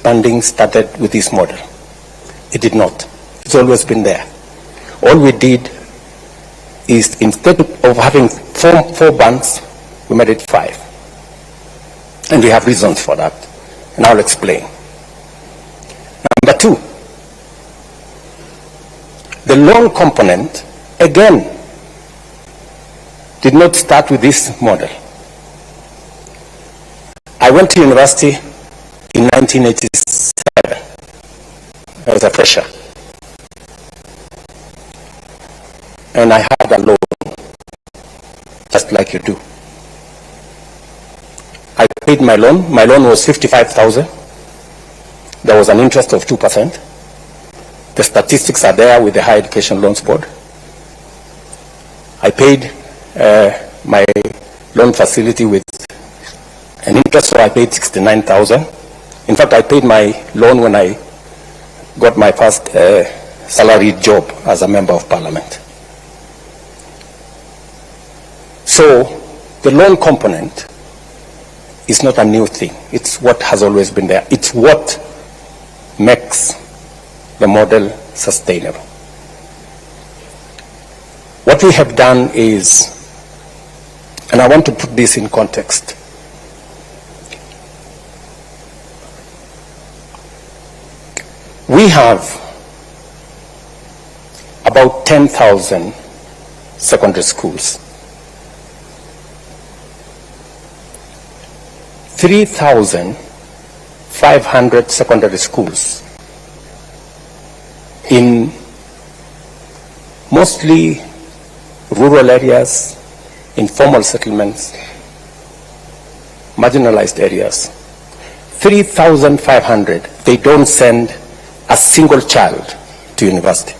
expanding started with this model. It did not. It's always been there. All we did is, instead of having four bands, we made it 5. And we have reasons for that. And I'll explain. Number 2, the loan component, again, did not start with this model. I went to university in 1987. I was a fresher. And I had a loan, just like you do. I paid my loan. My loan was 55,000. There was an interest of 2%. The statistics are there with the Higher Education Loans Board. I paid my loan facility with an interest, so I paid 69,000. In fact, I paid my loan when I got my first salaried job as a member of parliament. So the loan component is not a new thing. It's what has always been there. It's what makes the model sustainable. What we have done is, and I want to put this in context, we have about 10,000 secondary schools. 3,500 secondary schools in mostly rural areas, informal settlements, marginalized areas. 3,500, they don't send a single child to university.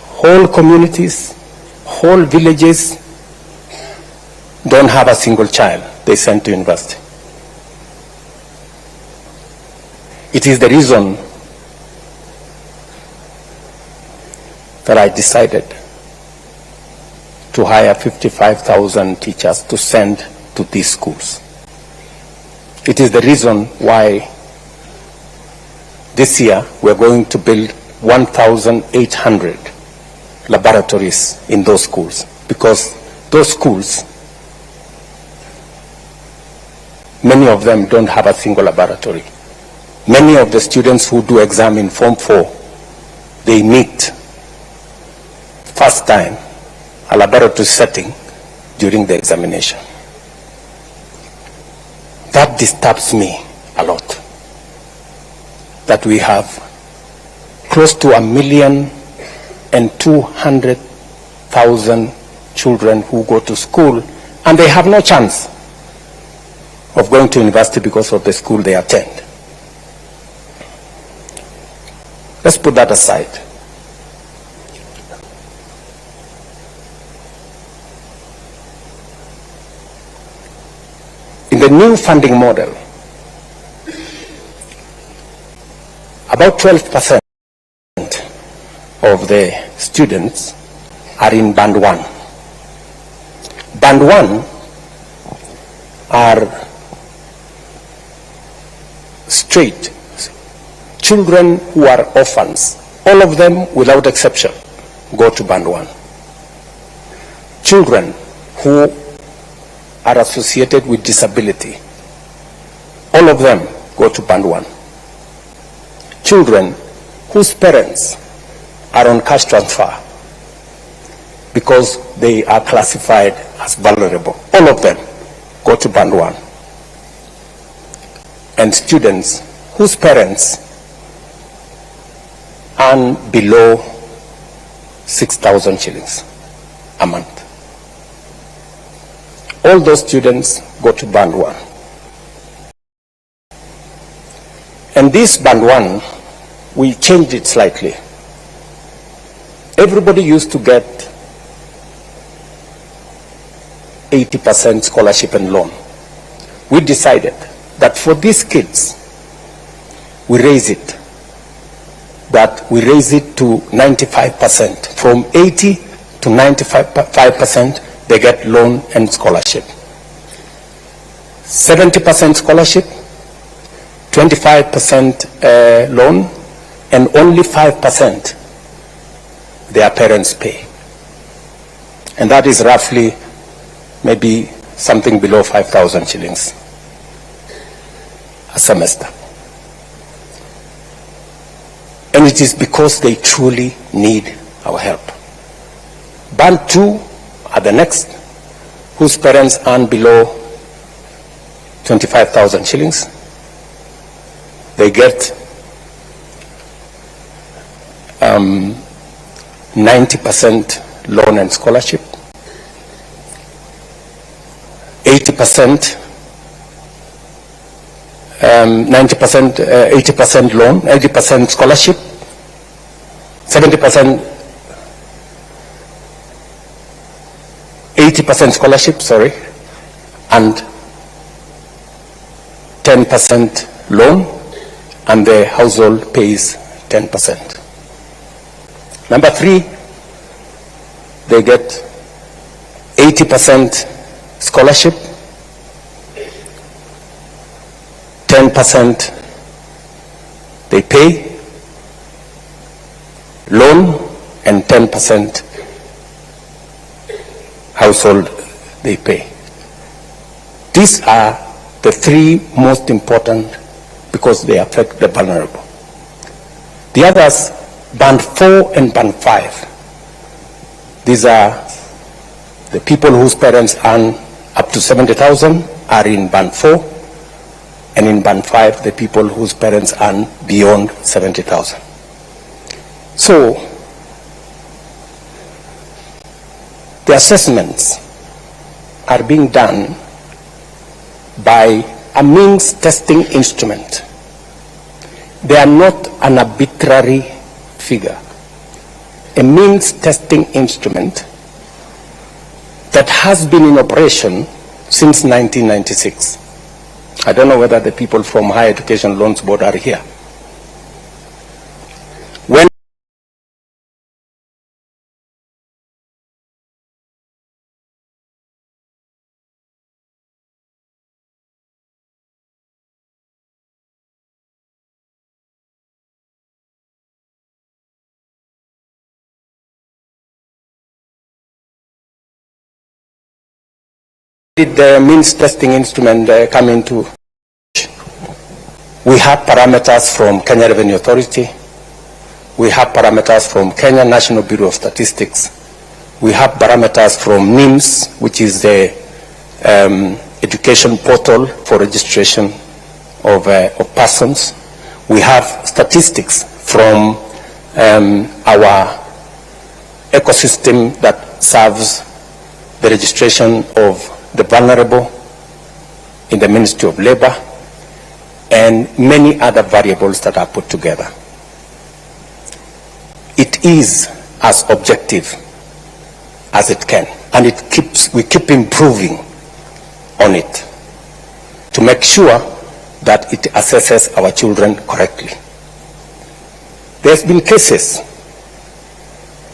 Whole communities, whole villages don't have a single child they send to university. It is the reason that I decided to hire 55,000 teachers to send to these schools. It is the reason why this year we're going to build 1,800 laboratories in those schools, because those schools, many of them don't have a single laboratory. Many of the students who do exam in Form 4, they meet first time a laboratory setting during the examination. That disturbs me a lot, that we have close to 1,200,000 children who go to school and they have no chance of going to university because of the school they attend. Let's put that aside. In the new funding model, about 12% of the students are in Band 1. Band 1 are straight children who are orphans. All of them, without exception, go to Band 1. Children who are associated with disability, all of them go to Band 1. Children whose parents are on cash transfer because they are classified as vulnerable, all of them go to Band 1. And students whose parents earn below 6,000 shillings a month. All those students go to Band 1. And this Band 1, we changed it slightly. Everybody used to get 80% scholarship and loan. We decided that for these kids, we raise it to 95%. From 80 to 95%, they get loan and scholarship. 70% scholarship, 25% loan, and only 5% their parents pay. And that is roughly maybe something below 5,000 shillings a semester. And it is because they truly need our help. Band 2 are the next, whose parents earn below 25,000 shillings. They get 90% loan and scholarship, 80%, 80% loan, 80% scholarship, 70%, 80% scholarship, sorry, and 10% loan, and the household pays 10%. Number 3, they get 80% scholarship, 10% they pay loan, and 10% household they pay. These are the 3 most important because they affect the vulnerable. The others, band 4 and band 5, these are the people whose parents earn up to 70,000 are in band 4, and in band 5, the people whose parents earn beyond 70,000. So, the assessments are being done by a means testing instrument. They are not an arbitrary figure. A means testing instrument that has been in operation since 1996. I don't know whether the people from Higher Education Loans Board are here. When did the means testing instrument come into? We have parameters from Kenya Revenue Authority. We have parameters from Kenya National Bureau of Statistics. We have parameters from NIMS, which is the education portal for registration of persons. We have statistics from our ecosystem that serves the registration of the vulnerable in the Ministry of Labor, and many other variables that are put together. It is as objective as it can, and we keep improving on it to make sure that it assesses our children correctly. There's been cases,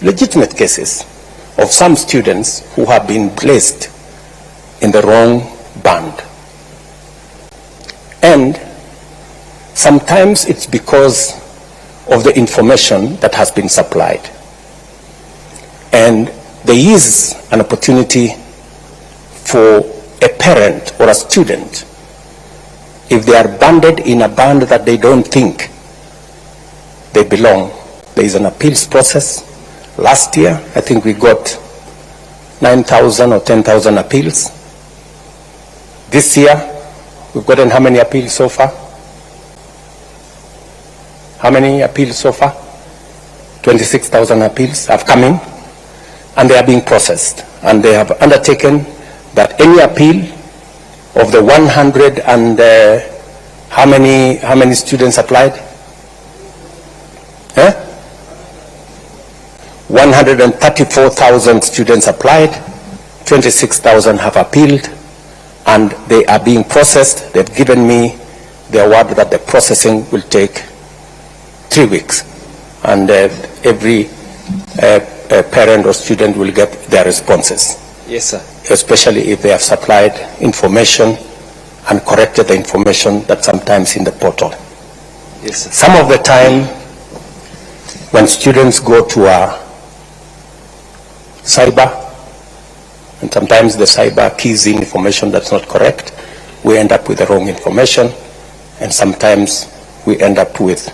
legitimate cases, of some students who have been placed in the wrong band. And sometimes it's because of the information that has been supplied. And there is an opportunity for a parent or a student, if they are banded in a band that they don't think they belong, there is an appeals process. Last year, I think we got 9,000 or 10,000 appeals. This year, we've gotten how many appeals so far? How many appeals so far? 26,000 appeals have come in, and they are being processed. And they have undertaken that any appeal of the 100 and how many students applied? 134,000 students applied, 26,000 have appealed, and they are being processed. They've given me the award that the processing will take 3 weeks, and every parent or student will get their responses. Yes, sir. Especially if they have supplied information and corrected the information that sometimes in the portal. Yes, sir. Some of the time, when students go to a cyber, and sometimes the cyber keys in information that's not correct, we end up with the wrong information, and sometimes we end up with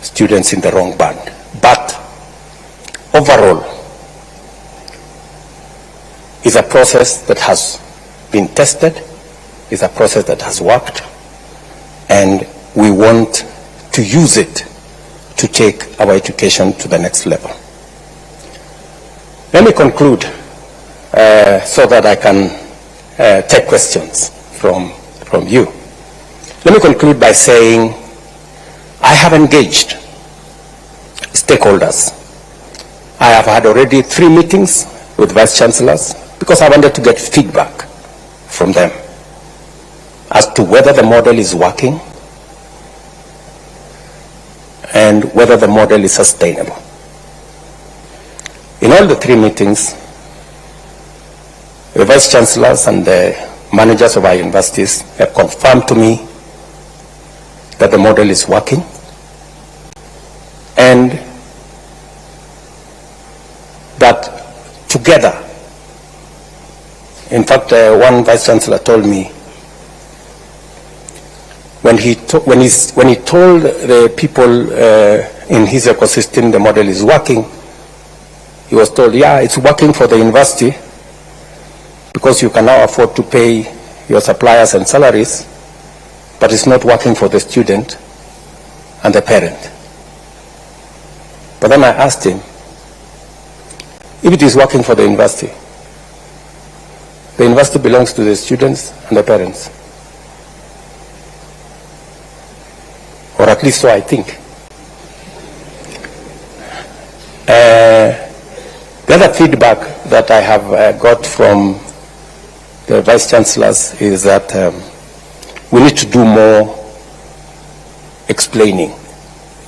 students in the wrong band. But overall, it's a process that has been tested, it's a process that has worked, and we want to use it to take our education to the next level. Let me conclude so that I can take questions from you. Let me conclude by saying I have engaged stakeholders. I have had already 3 meetings with vice chancellors because I wanted to get feedback from them as to whether the model is working and whether the model is sustainable. In all the 3 meetings, the vice chancellors and the managers of our universities have confirmed to me that the model is working, and that together, in fact, one vice chancellor told me when he told the people in his ecosystem the model is working, he was told, yeah, it's working for the university because you can now afford to pay your suppliers and salaries, but it's not working for the student and the parent. But then I asked him, if it is working for the university belongs to the students and the parents. Or at least so I think. The other feedback that I have got from the vice chancellors is that we need to do more explaining.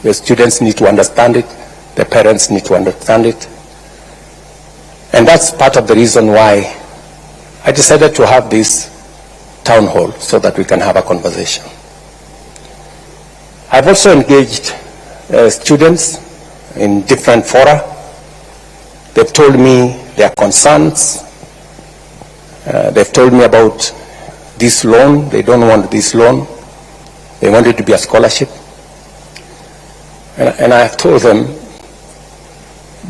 The students need to understand it, the parents need to understand it. And that's part of the reason why I decided to have this town hall so that we can have a conversation. I've also engaged students in different fora. They've told me their concerns. They've told me about this loan. They don't want this loan. They want it to be a scholarship. And I have told them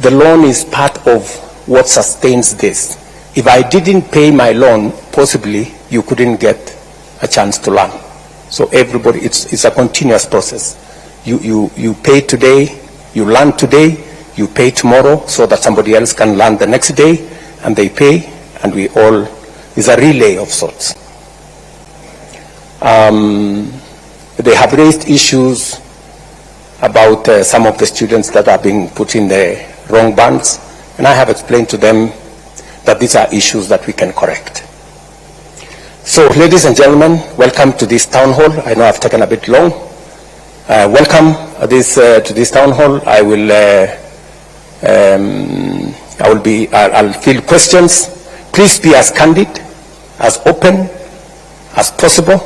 the loan is part of what sustains this. If I didn't pay my loan, possibly you couldn't get a chance to learn. So everybody, it's a continuous process. You pay today, you learn today, you pay tomorrow so that somebody else can learn the next day, and they pay, and we all, it's a relay of sorts. They have raised issues about some of the students that are being put in the wrong bands, and I have explained to them that these are issues that we can correct. So, ladies and gentlemen, welcome to this town hall. I know I've taken a bit long. Welcome to this town hall. I'll field questions. Please be as candid, as open as possible,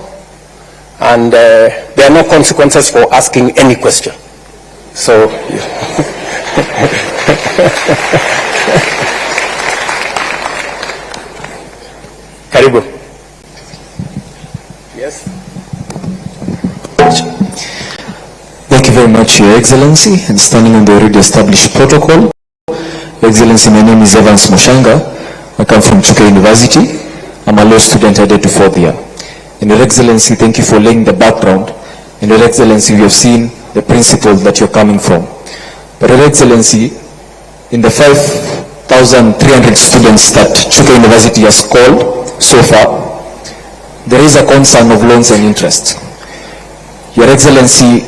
and there are no consequences for asking any question. So. Karibu. Yes. Thank you very much, Your Excellency, and standing on the already established protocol. Your Excellency, my name is Evans Mushanga. I come from Chuka University. I'm a law student headed to 4th year. And Your Excellency, thank you for laying the background. And Your Excellency, we have seen the principles that you're coming from. But Your Excellency, in the 5,300 students that Chuka University has called so far, there is a concern of loans and interest. Your Excellency,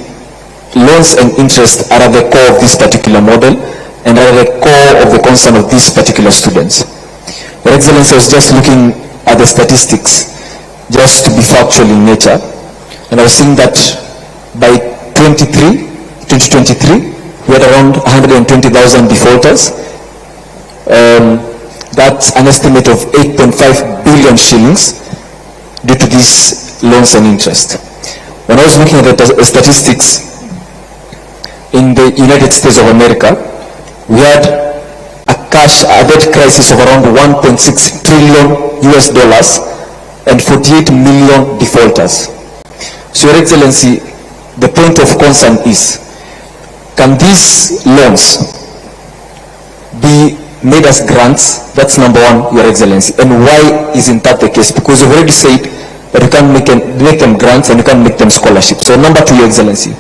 loans and interest are at the core of this particular model and are at the core of the concern of these particular students. Your Excellency, I was just looking at the statistics, just to be factual in nature, and I was seeing that by 2023, we had around 120,000 defaulters. That's an estimate of 8.5 billion shillings due to this loans and interest. When I was looking at the statistics, in the United States of America, we had a debt crisis of around 1.6 trillion US dollars and 48 million defaulters. So, Your Excellency, the point of concern is, can these loans be made as grants? That's number one, Your Excellency. And why isn't that the case? Because you've already said that you can't make them grants and you can't make them scholarships. So number two, Your Excellency,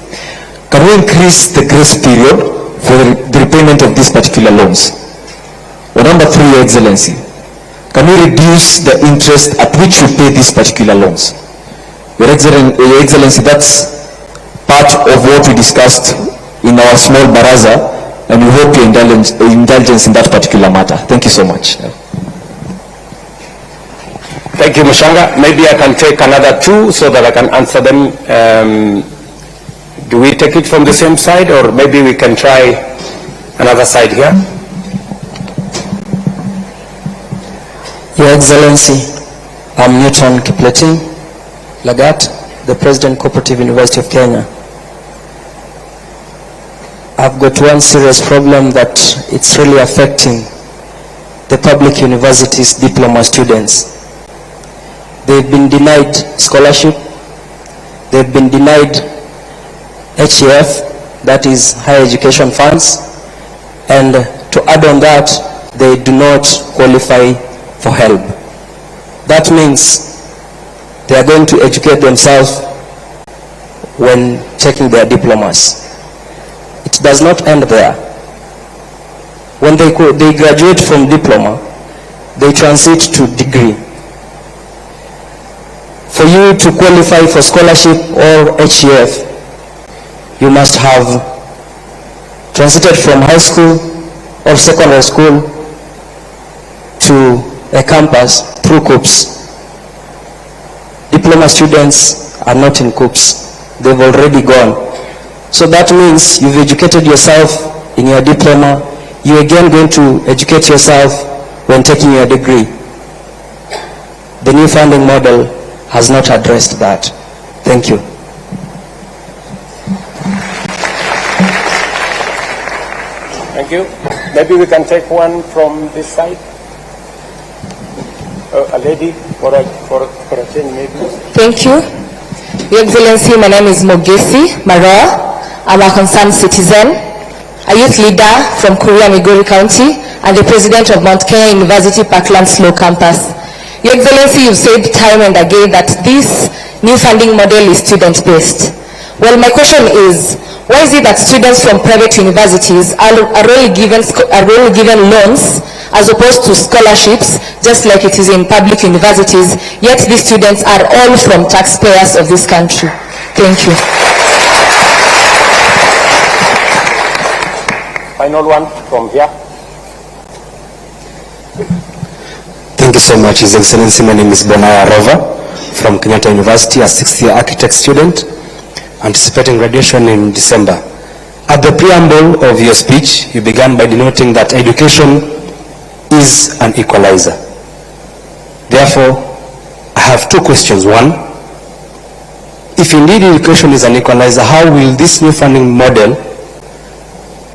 can we increase the grace period for the repayment of these particular loans? Or number three, Your Excellency, can we reduce the interest at which you pay these particular loans? Your Excellency, that's part of what we discussed in our small baraza, and we hope your indulgence in that particular matter. Thank you so much. Thank you, Mushanga. Maybe I can take another two so that I can answer them. Do we take it from the same side, or maybe we can try another side here? Your Excellency, I'm Newton Kipleting Lagat, the President Cooperative University of Kenya. I've got one serious problem that it's really affecting the public universities' diploma students. They've been denied scholarship, they've been denied HEF, that is higher education funds, and to add on that, they do not qualify for help. That means they are going to educate themselves when taking their diplomas. It does not end there. When they graduate from diploma, they transit to degree. For you to qualify for scholarship or HEF, you must have transited from high school or secondary school to a campus through COOPs. Diploma students are not in COOPs. They've already gone. So that means you've educated yourself in your diploma. You're again going to educate yourself when taking your degree. The new funding model has not addressed that. Thank you. Thank you. Maybe we can take one from this side. A lady for a change, maybe. Thank you. Your Excellency, my name is Mogesi Maroa. I'm a concerned citizen, a youth leader from Kuria, Migori County, and the president of Mount Kenya University Parklands Law Campus. Your Excellency, you've said time and again that this new funding model is student-based. Well, my question is, why is it that students from private universities are really given loans as opposed to scholarships, just like it is in public universities, yet these students are all from taxpayers of this country? Thank you. Final one from here. Thank you so much, His Excellency. My name is Bonaya Rova from Kenyatta University, a sixth-year architect student, anticipating graduation in December. At the preamble of your speech, you began by denoting that education is an equalizer. Therefore, I have two questions. One, if indeed education is an equalizer, how will this new funding model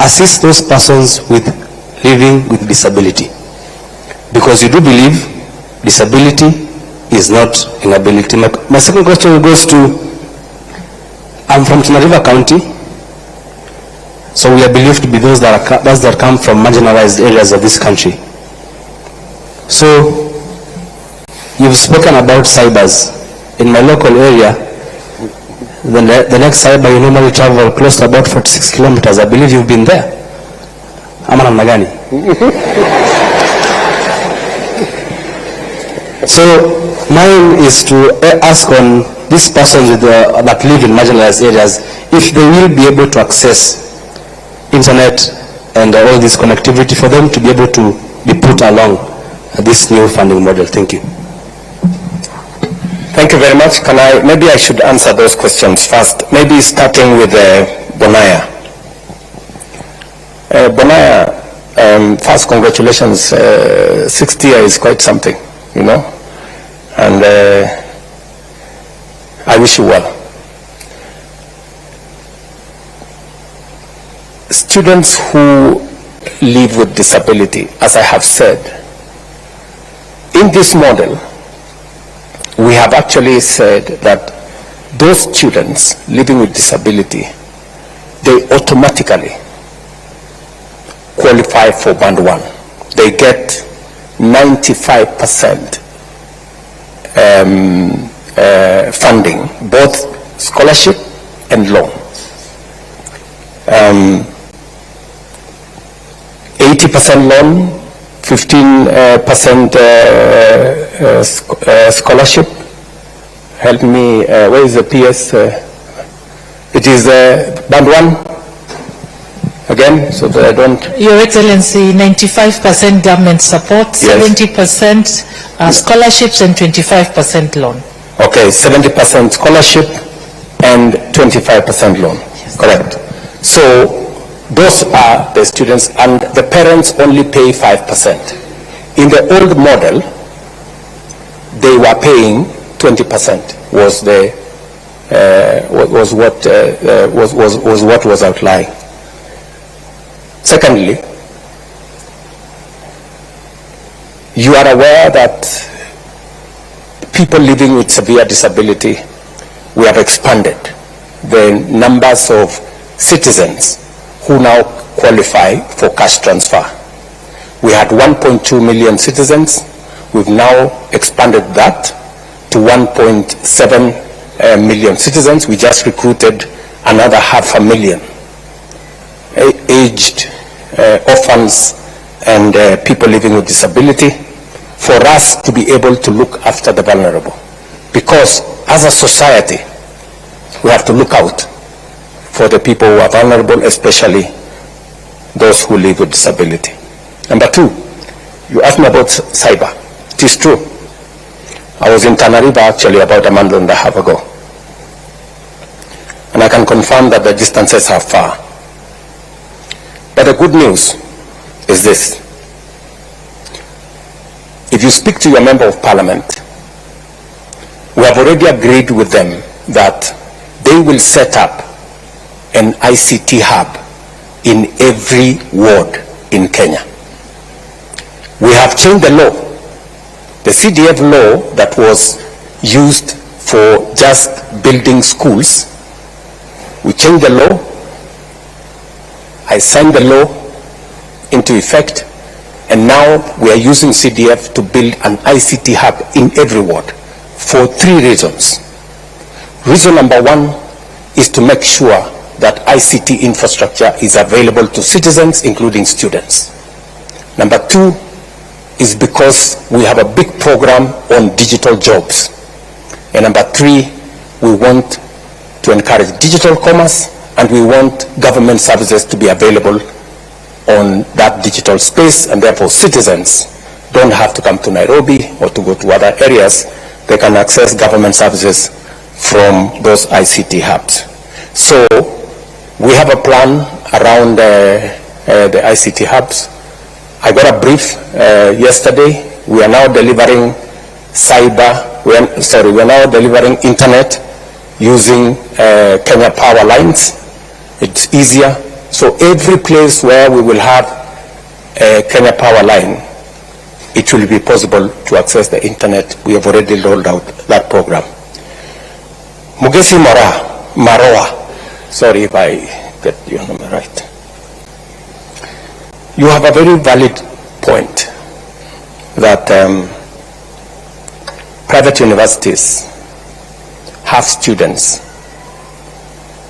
assist those persons with living with disability? Because you do believe disability is not inability. My second question goes to, I'm from Tana River County, so we are believed to be those that come from marginalized areas of this country. So you've spoken about cybers. In my local area, the next cyber, you normally travel close to about 46 kilometers. I believe you've been there. Ama namna gani? So mine is to ask on these persons that live in marginalized areas, if they will be able to access internet and all this connectivity for them to be able to be put along this new funding model. Thank you. Thank you very much. Maybe I should answer those questions first. Maybe starting with Bonaya. Bonaya, first congratulations. 60 years is quite something, you know. And I wish you well. Students who live with disability, as I have said, in this model, we have actually said that those students living with disability, they automatically qualify for band 1. They get 95% funding, both scholarship and loan. 80% loan, 15% scholarship. Help me, where is the PS? It is band 1 again, so that I don't... Your Excellency, 95% government support, Yes. 70% scholarships and 25% loan. Okay, 70% scholarship and 25% loan. Yes. Correct. So those are the students, and the parents only pay 5%. In the old model, they were paying 20%. Was the was what was outlying. Secondly, you are aware that people living with severe disability, we have expanded the numbers of citizens who now qualify for cash transfer. We had 1.2 million citizens. We've now expanded that to 1.7 million citizens. We just recruited another 500,000 aged orphans and people living with disability, for us to be able to look after the vulnerable. Because as a society, we have to look out for the people who are vulnerable, especially those who live with disability. Number 2, you asked me about cyber. It is true. I was in Tana River actually about a month and a half ago. And I can confirm that the distances are far. But the good news is this. If you speak to your member of parliament, we have already agreed with them that they will set up an ICT hub in every ward in Kenya. We have changed the law. The CDF law that was used for just building schools, we changed the law. I signed the law into effect, and now we are using CDF to build an ICT hub in every ward for 3 reasons. Reason number 1 is to make sure that ICT infrastructure is available to citizens, including students. Number 2 is because we have a big program on digital jobs. And number 3, we want to encourage digital commerce, and we want government services to be available on that digital space, and therefore citizens don't have to come to Nairobi or to go to other areas. They can access government services from those ICT hubs. So we have a plan around the ICT hubs. I got a brief yesterday. We are now delivering we're now delivering internet using Kenya power lines. It's easier. So every place where we will have a Kenya power line, it will be possible to access the internet. We have already rolled out that program. Mugesi Maroa, sorry if I get your number right. You have a very valid point that private universities have students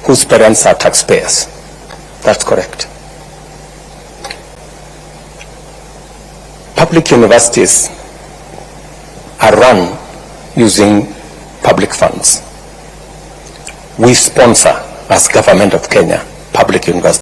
whose parents are taxpayers. That's correct. Public universities are run using public funds. We sponsor, as Government of Kenya, public universities.